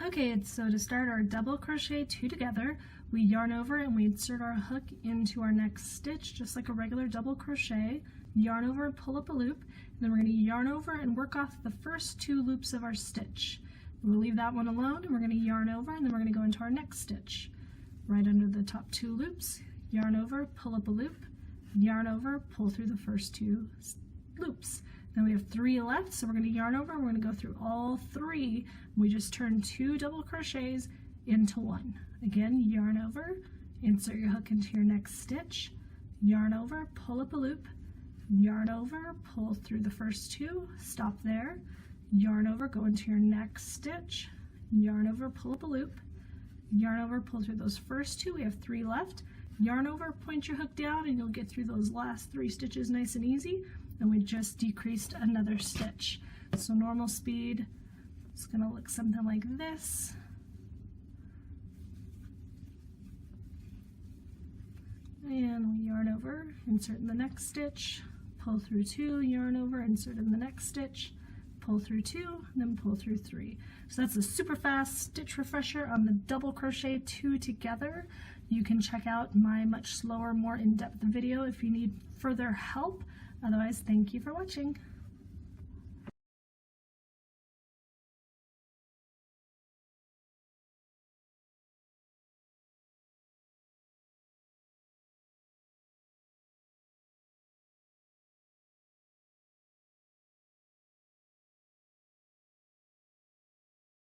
Okay, so to start our double crochet two together, we yarn over and we insert our hook into our next stitch just like a regular double crochet, yarn over, pull up a loop, and then we're going to yarn over and work off the first two loops of our stitch. We'll leave that one alone and we're going to yarn over and then we're going to go into our next stitch. Right under the top two loops, yarn over, pull up a loop, yarn over, pull through the first two loops. Then we have three left, so we're going to yarn over, we're going to go through all three. We just turn two double crochets into one. Again, yarn over, insert your hook into your next stitch, yarn over, pull up a loop, yarn over, pull through the first two, stop there, yarn over, go into your next stitch, yarn over, pull up a loop, yarn over, pull through those first two. We have three left. Yarn over, point your hook down, and you'll get through those last three stitches nice and easy. And we just decreased another stitch. So normal speed is going to look something like this. And we yarn over, insert in the next stitch, pull through two, yarn over, insert in the next stitch, pull through two, and then pull through three. So that's a super fast stitch refresher on the double crochet two together. You can check out my much slower, more in-depth video if you need further help. Otherwise, thank you for watching.